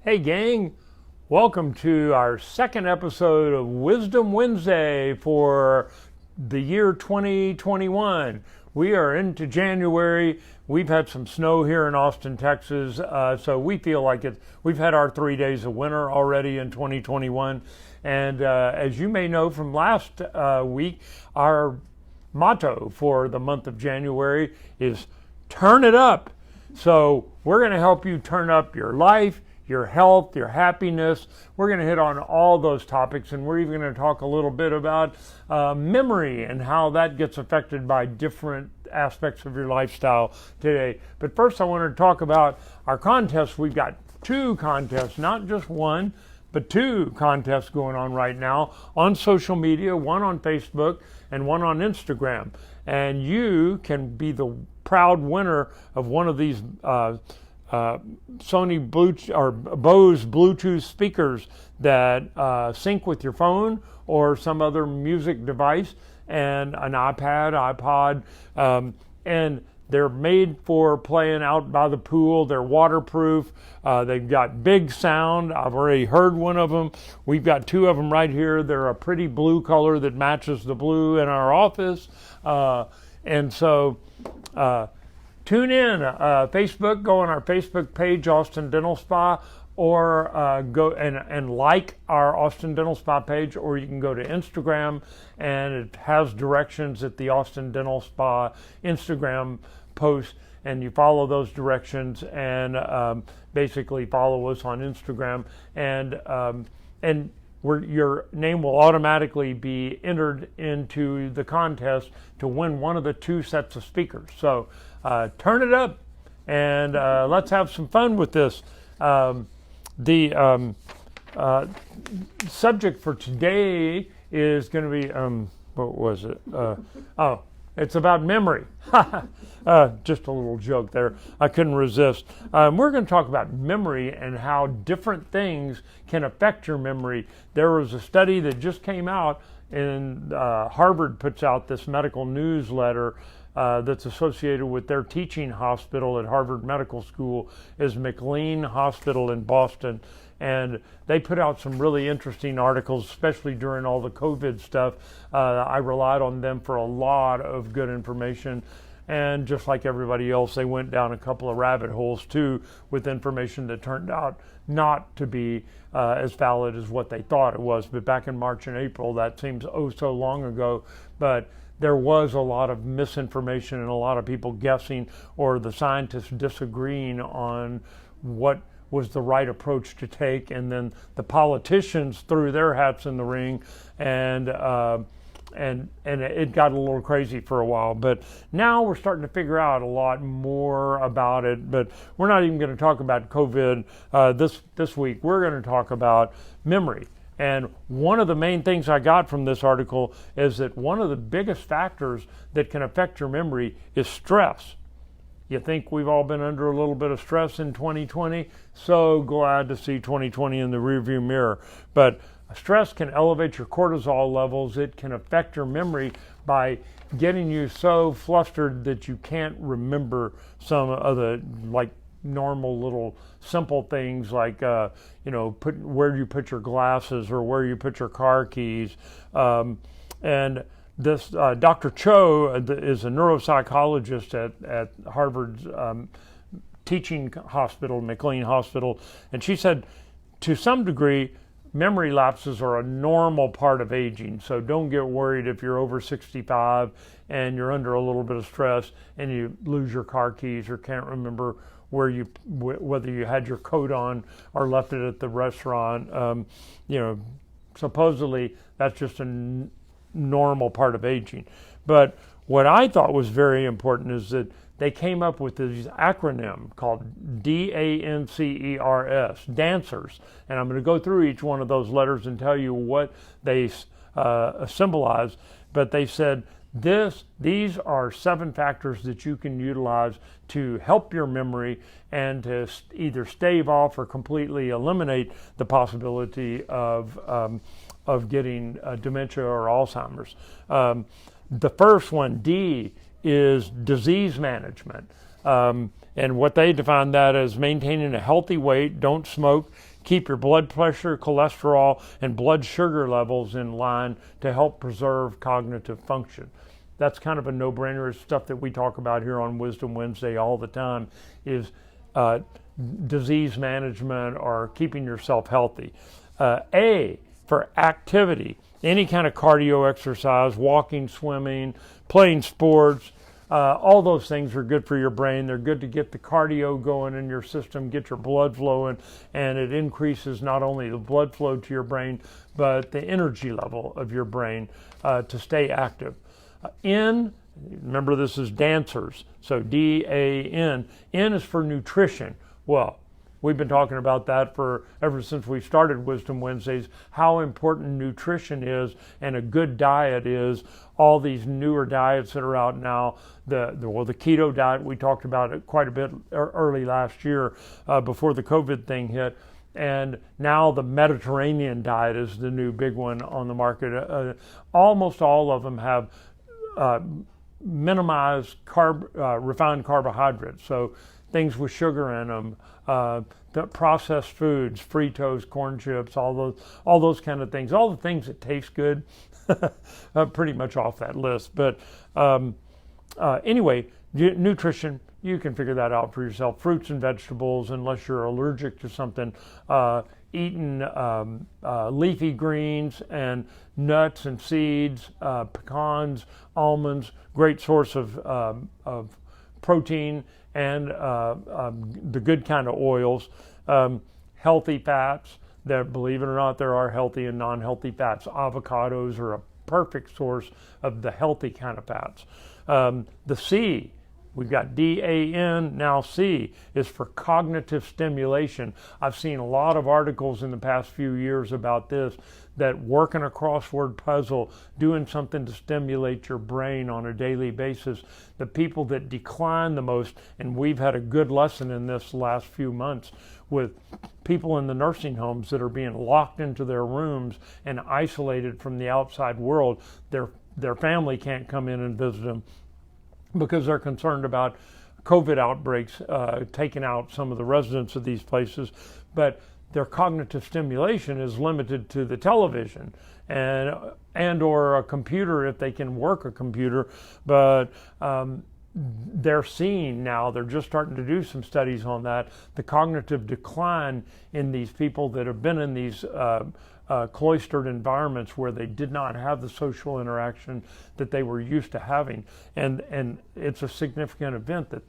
Hey gang, welcome to our second episode of Wisdom Wednesday for the year 2021. We are into January. We've had some snow here in Austin, Texas, so we feel like we've had our 3 days of winter already in 2021. And as you may know from last week, our motto for the month of January is turn it up. So we're going to help you turn up your life, your health, your happiness. We're going to hit on all those topics, and we're even going to talk a little bit about memory and how that gets affected by different aspects of your lifestyle today. But first I want to talk about our contests. We've got two contests, not just one, but two contests going on right now on social media, one on Facebook and one on Instagram. And you can be the proud winner of one of these Sony Bose Bluetooth speakers that sync with your phone or some other music device, and an iPod, and they're made for playing out by the pool. They're waterproof. They've got big sound. I've already heard one of them. We've got two of them right here. They're a pretty blue color that matches the blue in our office, and so tune in, Facebook, go on our Facebook page, Austin Dental Spa, or go and like our Austin Dental Spa page, or you can go to Instagram, and it has directions at the Austin Dental Spa Instagram post, and you follow those directions and basically follow us on Instagram, and your name will automatically be entered into the contest to win one of the two sets of speakers. So turn it up and let's have some fun with this. The subject for today is going to be, what was it? It's about memory. Just a little joke there. I couldn't resist. We're going to talk about memory and how different things can affect your memory. There was a study that just came out, and Harvard puts out this medical newsletter that's associated with their teaching hospital at Harvard Medical School, is McLean Hospital in Boston. And they put out some really interesting articles, especially during all the COVID stuff. I relied on them for a lot of good information. And just like everybody else, they went down a couple of rabbit holes too with information that turned out not to be as valid as what they thought it was. But back in March and April, that seems oh so long ago. But there was a lot of misinformation and a lot of people guessing, or the scientists disagreeing on what was the right approach to take, and then the politicians threw their hats in the ring, and it got a little crazy for a while. But now we're starting to figure out a lot more about it. But we're not even going to talk about COVID this week. We're going to talk about memory. And one of the main things I got from this article is that one of the biggest factors that can affect your memory is stress. You think we've all been under a little bit of stress in 2020? So glad to see 2020 in the rearview mirror. But stress can elevate your cortisol levels. It can affect your memory by getting you so flustered that you can't remember some of the normal little simple things like where you put your glasses or where you put your car keys. And this Dr. Cho is a neuropsychologist at Harvard's teaching hospital, McLean Hospital, and she said to some degree memory lapses are a normal part of aging. So don't get worried if you're over 65 and you're under a little bit of stress and you lose your car keys or can't remember whether you had your coat on or left it at the restaurant. Supposedly that's just a normal part of aging. But what I thought was very important is that they came up with this acronym called DANCERS, dancers. And I'm going to go through each one of those letters and tell you what they symbolize. But they said these are 7 factors that you can utilize to help your memory and to either stave off or completely eliminate the possibility of getting dementia or Alzheimer's. The first one, D, is disease management. And what they define that as maintaining a healthy weight, don't smoke, keep your blood pressure, cholesterol, and blood sugar levels in line to help preserve cognitive function. That's kind of a no-brainer. Stuff that we talk about here on Wisdom Wednesday all the time is disease management or keeping yourself healthy. A, for activity, any kind of cardio exercise, walking, swimming, playing sports, all those things are good for your brain. They're good to get the cardio going in your system, get your blood flowing, and it increases not only the blood flow to your brain, but the energy level of your brain to stay active. N, remember this is dancers, so D-A-N. N is for nutrition. Well, we've been talking about that ever since we started Wisdom Wednesdays, how important nutrition is and a good diet is. All these newer diets that are out now, the keto diet, we talked about it quite a bit early last year before the COVID thing hit. And now the Mediterranean diet is the new big one on the market. Almost all of them have minimized refined carbohydrates, so things with sugar in them, the processed foods, Fritos, corn chips, all those kind of things, all the things that taste good, pretty much off that list. But anyway, nutrition, you can figure that out for yourself. Fruits and vegetables, unless you're allergic to something. Eating leafy greens and nuts and seeds, pecans, almonds, great source of protein and the good kind of oils. Healthy fats, that, believe it or not, there are healthy and non-healthy fats. Avocados are a perfect source of the healthy kind of fats. The C, we've got D-A-N, now C is for cognitive stimulation. I've seen a lot of articles in the past few years about this, that working a crossword puzzle, doing something to stimulate your brain on a daily basis, the people that decline the most, and we've had a good lesson in this last few months with people in the nursing homes that are being locked into their rooms and isolated from the outside world. Their family can't come in and visit them because they're concerned about COVID outbreaks taking out some of the residents of these places. But their cognitive stimulation is limited to the television and or a computer if they can work a computer. But they're seeing now, they're just starting to do some studies on that, the cognitive decline in these people that have been in these cloistered environments where they did not have the social interaction that they were used to having, and it's a significant event that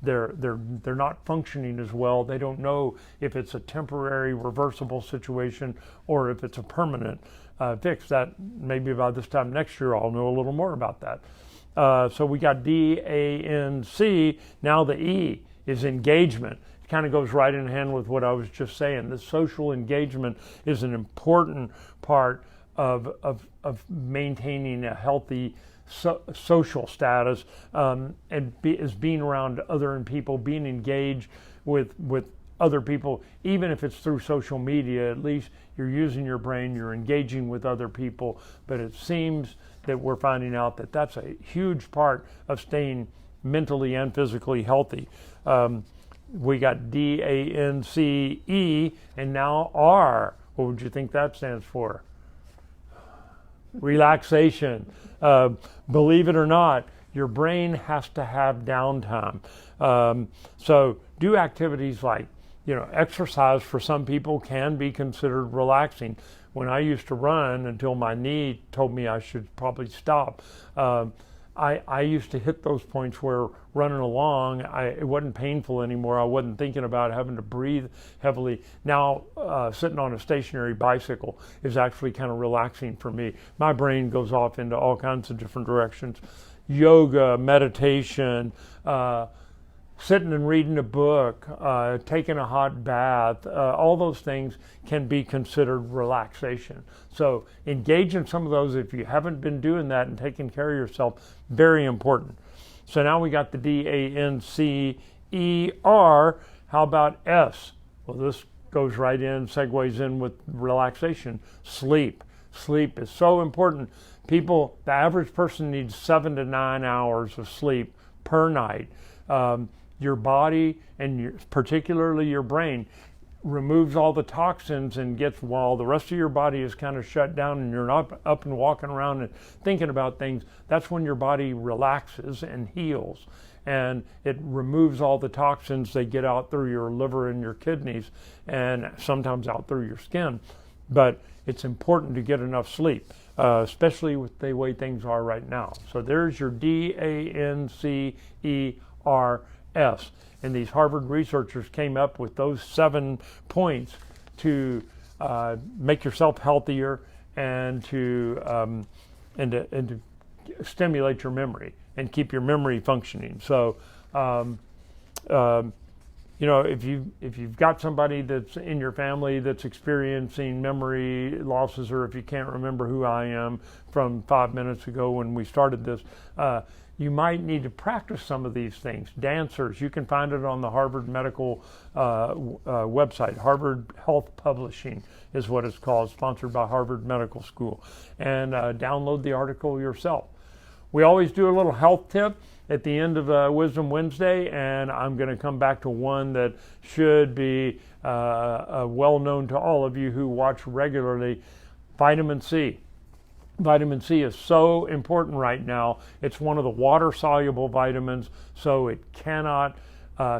they're not functioning as well. They don't know if it's a temporary reversible situation or if it's a permanent fix. That maybe by this time next year I'll know a little more about that. So we got D-A-N-C. Now the E is engagement. It kind of goes right in hand with what I was just saying. The social engagement is an important part of maintaining a healthy social status, is being around other people, being engaged with other people, even if it's through social media. At least you're using your brain, you're engaging with other people. But it seems that we're finding out that that's a huge part of staying mentally and physically healthy. We got D-A-N-C-E, and now R. What would you think that stands for? Relaxation. Believe it or not, your brain has to have downtime. So do activities like, exercise for some people can be considered relaxing. When I used to run until my knee told me I should probably stop, I used to hit those points where running along, it wasn't painful anymore. I wasn't thinking about having to breathe heavily. Now, sitting on a stationary bicycle is actually kind of relaxing for me. My brain goes off into all kinds of different directions. Yoga, meditation, sitting and reading a book, taking a hot bath, all those things can be considered relaxation. So engage in some of those if you haven't been doing that and taking care of yourself. Very important. So now we got the D-A-N-C-E-R. How about S? Well, this goes right in, segues in with relaxation. Sleep. Sleep is so important. The average person needs 7 to 9 hours of sleep per night. Your body and particularly your brain, removes all the toxins and gets, while the rest of your body is kind of shut down and you're not up and walking around and thinking about things, that's when your body relaxes and heals. And it removes all the toxins. They get out through your liver and your kidneys and sometimes out through your skin. But it's important to get enough sleep, especially with the way things are right now. So there's your DANCERS. And these Harvard researchers came up with those 7 points to make yourself healthier and to stimulate your memory and keep your memory functioning. So, if you've got somebody that's in your family that's experiencing memory losses, or if you can't remember who I am from 5 minutes ago when we started this, you might need to practice some of these things. Dancers, you can find it on the Harvard Medical website. Harvard Health Publishing is what it's called, sponsored by Harvard Medical School. And download the article yourself. We always do a little health tip at the end of Wisdom Wednesday, and I'm going to come back to one that should be well known to all of you who watch regularly: vitamin C. Vitamin C is so important right now. It's one of the water-soluble vitamins, so it cannot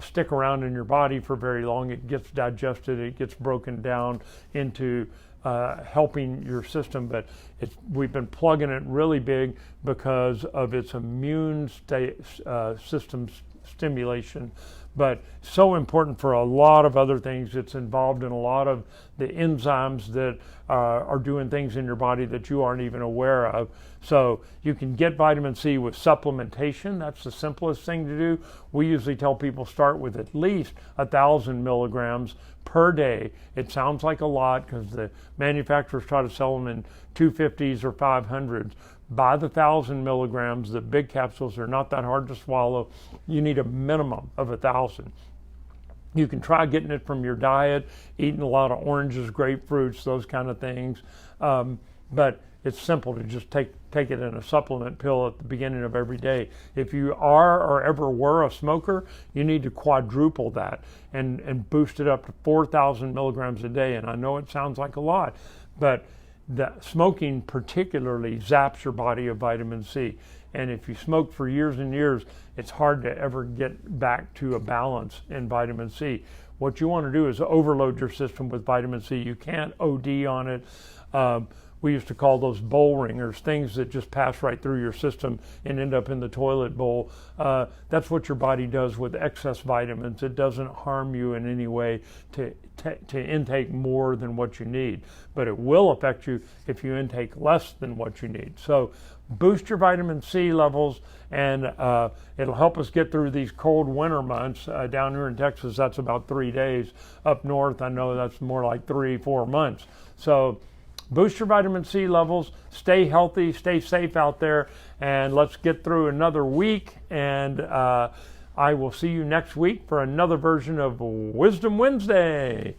stick around in your body for very long. It gets digested, it gets broken down into helping your system, but we've been plugging it really big because of its immune system stimulation. But so important for a lot of other things. It's involved in a lot of the enzymes that are doing things in your body that you aren't even aware of. So you can get vitamin C with supplementation. That's the simplest thing to do. We usually tell people start with at least 1,000 milligrams per day. It sounds like a lot because the manufacturers try to sell them in 250s or 500s. By the 1,000 milligrams, the big capsules are not that hard to swallow. You need a minimum of 1,000. You can try getting it from your diet, eating a lot of oranges, grapefruits, those kind of things. But it's simple to just take it in a supplement pill at the beginning of every day. If you are or ever were a smoker, you need to quadruple that and boost it up to 4,000 milligrams a day. And I know it sounds like a lot, but the smoking particularly zaps your body of vitamin C. And if you smoke for years and years, it's hard to ever get back to a balance in vitamin C. What you want to do is overload your system with vitamin C. You can't OD on it. We used to call those bowl ringers, things that just pass right through your system and end up in the toilet bowl. That's what your body does with excess vitamins. It doesn't harm you in any way to intake more than what you need, but it will affect you if you intake less than what you need. So boost your vitamin C levels, and it'll help us get through these cold winter months. Down here in Texas, that's about 3 days. Up north, I know that's more like 3-4 months. So boost your vitamin C levels, stay healthy, stay safe out there, and let's get through another week. And I will see you next week for another version of Wisdom Wednesday.